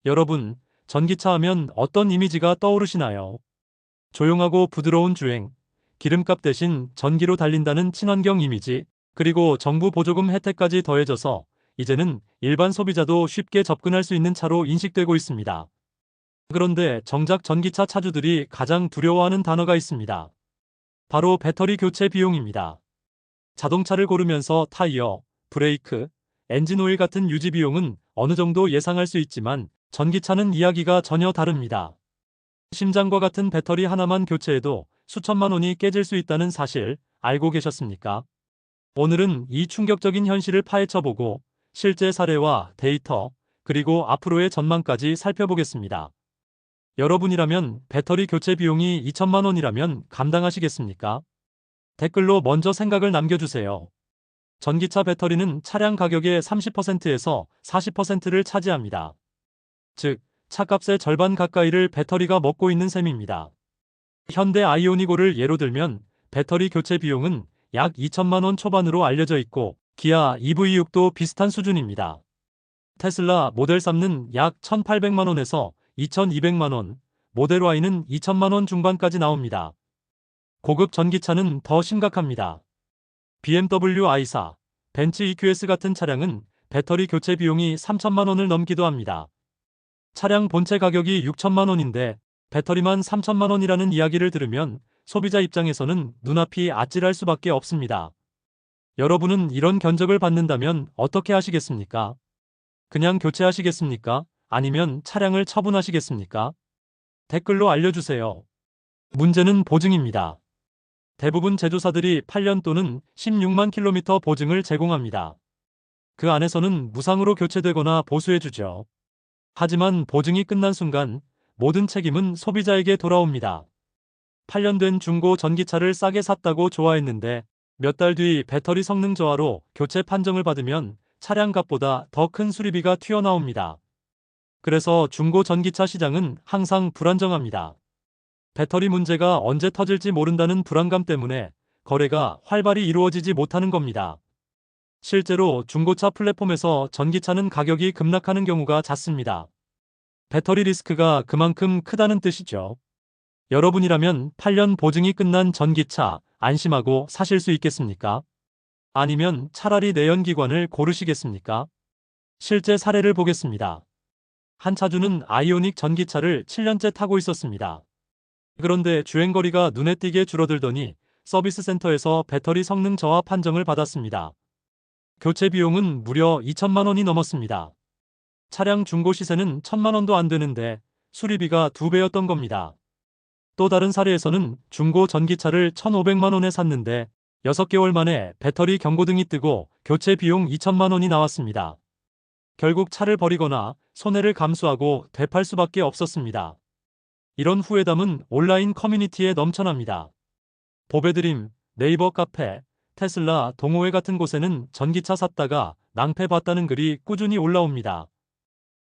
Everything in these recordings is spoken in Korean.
여러분, 전기차 하면 어떤 이미지가 떠오르시나요? 조용하고 부드러운 주행, 기름값 대신 전기로 달린다는 친환경 이미지, 그리고 정부 보조금 혜택까지 더해져서 이제는 일반 소비자도 쉽게 접근할 수 있는 차로 인식되고 있습니다. 그런데 정작 전기차 차주들이 가장 두려워하는 단어가 있습니다. 바로 배터리 교체 비용입니다. 자동차를 고르면서 타이어, 브레이크, 엔진 오일 같은 유지 비용은 어느 정도 예상할 수 있지만 전기차는 이야기가 전혀 다릅니다. 심장과 같은 배터리 하나만 교체해도 수천만 원이 깨질 수 있다는 사실 알고 계셨습니까? 오늘은 이 충격적인 현실을 파헤쳐보고 실제 사례와 데이터, 그리고 앞으로의 전망까지 살펴보겠습니다. 여러분이라면 배터리 교체 비용이 2천만 원이라면 감당하시겠습니까? 댓글로 먼저 생각을 남겨주세요. 전기차 배터리는 차량 가격의 30%에서 40%를 차지합니다. 즉, 차값의 절반 가까이를 배터리가 먹고 있는 셈입니다. 현대 아이오닉5를 예로 들면 배터리 교체 비용은 약 2천만 원 초반으로 알려져 있고 기아 EV6도 비슷한 수준입니다. 테슬라 모델 3는 약 1,800만 원에서 2,200만 원, 모델 Y는 2천만 원 중반까지 나옵니다. 고급 전기차는 더 심각합니다. BMW i4, 벤츠 EQS 같은 차량은 배터리 교체 비용이 3천만 원을 넘기도 합니다. 차량 본체 가격이 6천만 원인데 배터리만 3천만 원이라는 이야기를 들으면 소비자 입장에서는 눈앞이 아찔할 수밖에 없습니다. 여러분은 이런 견적을 받는다면 어떻게 하시겠습니까? 그냥 교체하시겠습니까? 아니면 차량을 처분하시겠습니까? 댓글로 알려주세요. 문제는 보증입니다. 대부분 제조사들이 8년 또는 16만 킬로미터 보증을 제공합니다. 그 안에서는 무상으로 교체되거나 보수해주죠. 하지만 보증이 끝난 순간 모든 책임은 소비자에게 돌아옵니다. 8년 된 중고 전기차를 싸게 샀다고 좋아했는데 몇 달 뒤 배터리 성능 저하로 교체 판정을 받으면 차량값보다 더 큰 수리비가 튀어나옵니다. 그래서 중고 전기차 시장은 항상 불안정합니다. 배터리 문제가 언제 터질지 모른다는 불안감 때문에 거래가 활발히 이루어지지 못하는 겁니다. 실제로 중고차 플랫폼에서 전기차는 가격이 급락하는 경우가 잦습니다. 배터리 리스크가 그만큼 크다는 뜻이죠. 여러분이라면 8년 보증이 끝난 전기차 안심하고 사실 수 있겠습니까? 아니면 차라리 내연기관을 고르시겠습니까? 실제 사례를 보겠습니다. 한 차주는 아이오닉 전기차를 7년째 타고 있었습니다. 그런데 주행거리가 눈에 띄게 줄어들더니 서비스 센터에서 배터리 성능 저하 판정을 받았습니다. 교체 비용은 무려 2천만 원이 넘었습니다. 차량 중고 시세는 1천만 원도 안 되는데 수리비가 2배였던 겁니다. 또 다른 사례에서는 중고 전기차를 1,500만 원에 샀는데 6개월 만에 배터리 경고등이 뜨고 교체 비용 2천만 원이 나왔습니다. 결국 차를 버리거나 손해를 감수하고 되팔 수밖에 없었습니다. 이런 후회담은 온라인 커뮤니티에 넘쳐납니다. 보배드림, 네이버 카페, 테슬라 동호회 같은 곳에는 전기차 샀다가 낭패 봤다는 글이 꾸준히 올라옵니다.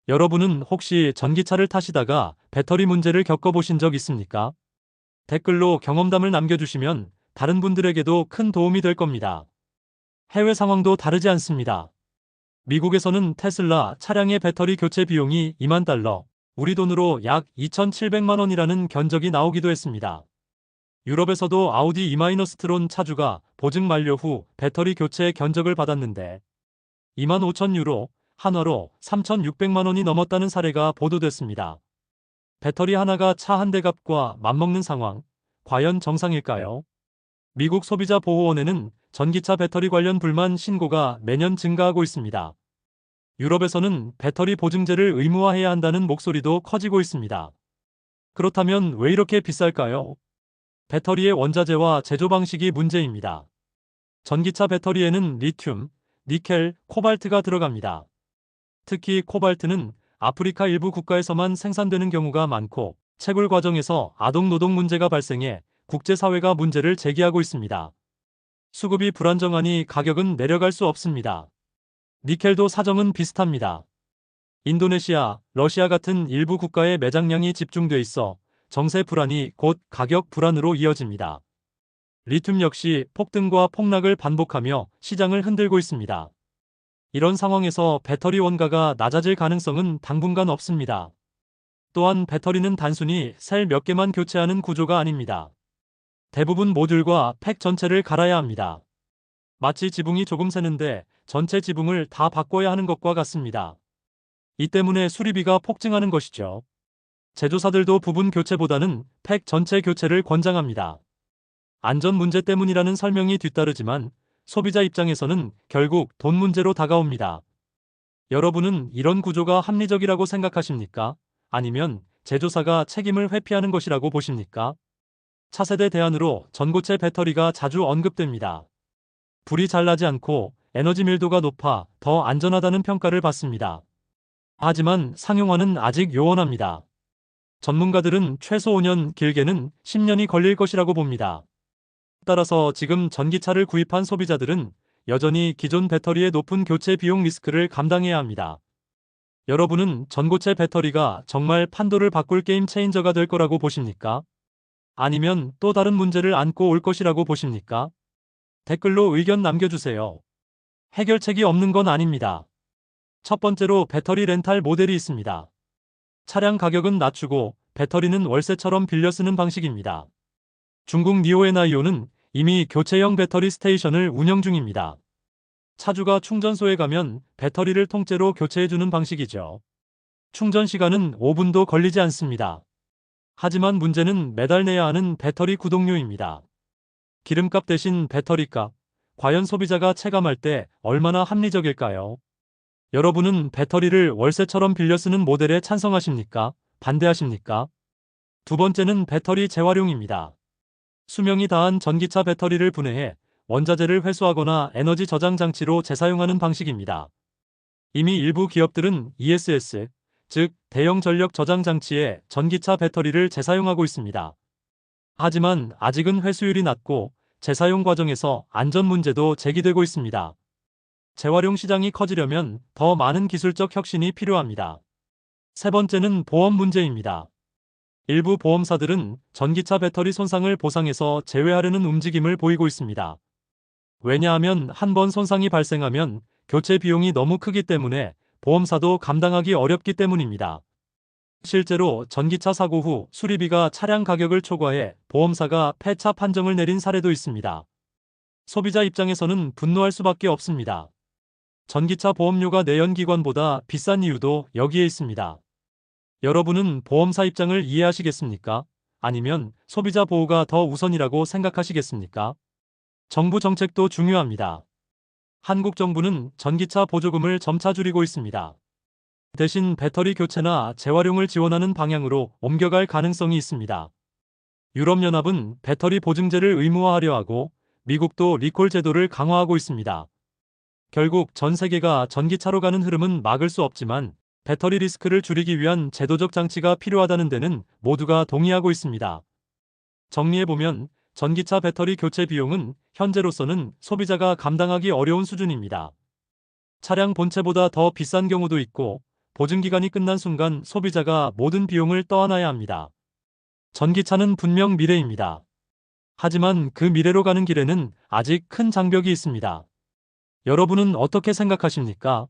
여러분은 혹시 전기차를 타시다가 배터리 문제를 겪어보신 적 있습니까? 댓글로 경험담을 남겨주시면 다른 분들에게도 큰 도움이 될 겁니다. 해외 상황도 다르지 않습니다. 미국에서는 테슬라 차량의 배터리 교체 비용이 2만 달러, 우리 돈으로 약 2,700만 원이라는 견적이 나오기도 했습니다. 유럽에서도 아우디 E-트론 차주가 보증 만료 후 배터리 교체 견적을 받았는데 2만 5천 유로, 한화로 3,600만 원이 넘었다는 사례가 보도됐습니다. 배터리 하나가 차 한 대 값과 맞먹는 상황, 과연 정상일까요? 미국 소비자보호원회는 전기차 배터리 관련 불만 신고가 매년 증가하고 있습니다. 유럽에서는 배터리 보증제를 의무화해야 한다는 목소리도 커지고 있습니다. 그렇다면 왜 이렇게 비쌀까요? 배터리의 원자재와 제조 방식이 문제입니다. 전기차 배터리에는 리튬, 니켈, 코발트가 들어갑니다. 특히 코발트는 아프리카 일부 국가에서만 생산되는 경우가 많고 채굴 과정에서 아동 노동 문제가 발생해 국제사회가 문제를 제기하고 있습니다. 수급이 불안정하니 가격은 내려갈 수 없습니다. 니켈도 사정은 비슷합니다. 인도네시아, 러시아 같은 일부 국가의 매장량이 집중돼 있어 정세 불안이 곧 가격 불안으로 이어집니다. 리튬 역시 폭등과 폭락을 반복하며 시장을 흔들고 있습니다. 이런 상황에서 배터리 원가가 낮아질 가능성은 당분간 없습니다. 또한 배터리는 단순히 셀 몇 개만 교체하는 구조가 아닙니다. 대부분 모듈과 팩 전체를 갈아야 합니다. 마치 지붕이 조금 새는데 전체 지붕을 다 바꿔야 하는 것과 같습니다. 이 때문에 수리비가 폭증하는 것이죠. 제조사들도 부분 교체보다는 팩 전체 교체를 권장합니다. 안전 문제 때문이라는 설명이 뒤따르지만 소비자 입장에서는 결국 돈 문제로 다가옵니다. 여러분은 이런 구조가 합리적이라고 생각하십니까? 아니면 제조사가 책임을 회피하는 것이라고 보십니까? 차세대 대안으로 전고체 배터리가 자주 언급됩니다. 불이 잘 나지 않고 에너지 밀도가 높아 더 안전하다는 평가를 받습니다. 하지만 상용화는 아직 요원합니다. 전문가들은 최소 5년, 길게는 10년이 걸릴 것이라고 봅니다. 따라서 지금 전기차를 구입한 소비자들은 여전히 기존 배터리의 높은 교체 비용 리스크를 감당해야 합니다. 여러분은 전고체 배터리가 정말 판도를 바꿀 게임 체인저가 될 거라고 보십니까? 아니면 또 다른 문제를 안고 올 것이라고 보십니까? 댓글로 의견 남겨주세요. 해결책이 없는 건 아닙니다. 첫 번째로 배터리 렌탈 모델이 있습니다. 차량 가격은 낮추고 배터리는 월세처럼 빌려 쓰는 방식입니다. 중국 니오에나이오는 이미 교체형 배터리 스테이션을 운영 중입니다. 차주가 충전소에 가면 배터리를 통째로 교체해주는 방식이죠. 충전 시간은 5분도 걸리지 않습니다. 하지만 문제는 매달 내야 하는 배터리 구독료입니다. 기름값 대신 배터리값, 과연 소비자가 체감할 때 얼마나 합리적일까요? 여러분은 배터리를 월세처럼 빌려 쓰는 모델에 찬성하십니까? 반대하십니까? 두 번째는 배터리 재활용입니다. 수명이 다한 전기차 배터리를 분해해 원자재를 회수하거나 에너지 저장 장치로 재사용하는 방식입니다. 이미 일부 기업들은 ESS, 즉 대형 전력 저장 장치에 전기차 배터리를 재사용하고 있습니다. 하지만 아직은 회수율이 낮고 재사용 과정에서 안전 문제도 제기되고 있습니다. 재활용 시장이 커지려면 더 많은 기술적 혁신이 필요합니다. 세 번째는 보험 문제입니다. 일부 보험사들은 전기차 배터리 손상을 보상해서 제외하려는 움직임을 보이고 있습니다. 왜냐하면 한 번 손상이 발생하면 교체 비용이 너무 크기 때문에 보험사도 감당하기 어렵기 때문입니다. 실제로 전기차 사고 후 수리비가 차량 가격을 초과해 보험사가 폐차 판정을 내린 사례도 있습니다. 소비자 입장에서는 분노할 수밖에 없습니다. 전기차 보험료가 내연기관보다 비싼 이유도 여기에 있습니다. 여러분은 보험사 입장을 이해하시겠습니까? 아니면 소비자 보호가 더 우선이라고 생각하시겠습니까? 정부 정책도 중요합니다. 한국 정부는 전기차 보조금을 점차 줄이고 있습니다. 대신 배터리 교체나 재활용을 지원하는 방향으로 옮겨갈 가능성이 있습니다. 유럽연합은 배터리 보증제를 의무화하려 하고 미국도 리콜 제도를 강화하고 있습니다. 결국 전 세계가 전기차로 가는 흐름은 막을 수 없지만 배터리 리스크를 줄이기 위한 제도적 장치가 필요하다는 데는 모두가 동의하고 있습니다. 정리해보면 전기차 배터리 교체 비용은 현재로서는 소비자가 감당하기 어려운 수준입니다. 차량 본체보다 더 비싼 경우도 있고 보증기간이 끝난 순간 소비자가 모든 비용을 떠안아야 합니다. 전기차는 분명 미래입니다. 하지만 그 미래로 가는 길에는 아직 큰 장벽이 있습니다. 여러분은 어떻게 생각하십니까?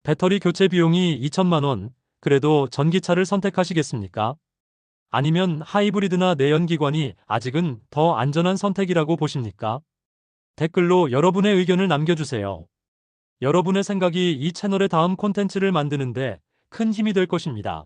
배터리 교체 비용이 2천만 원, 그래도 전기차를 선택하시겠습니까? 아니면 하이브리드나 내연기관이 아직은 더 안전한 선택이라고 보십니까? 댓글로 여러분의 의견을 남겨주세요. 여러분의 생각이 이 채널의 다음 콘텐츠를 만드는데 큰 힘이 될 것입니다.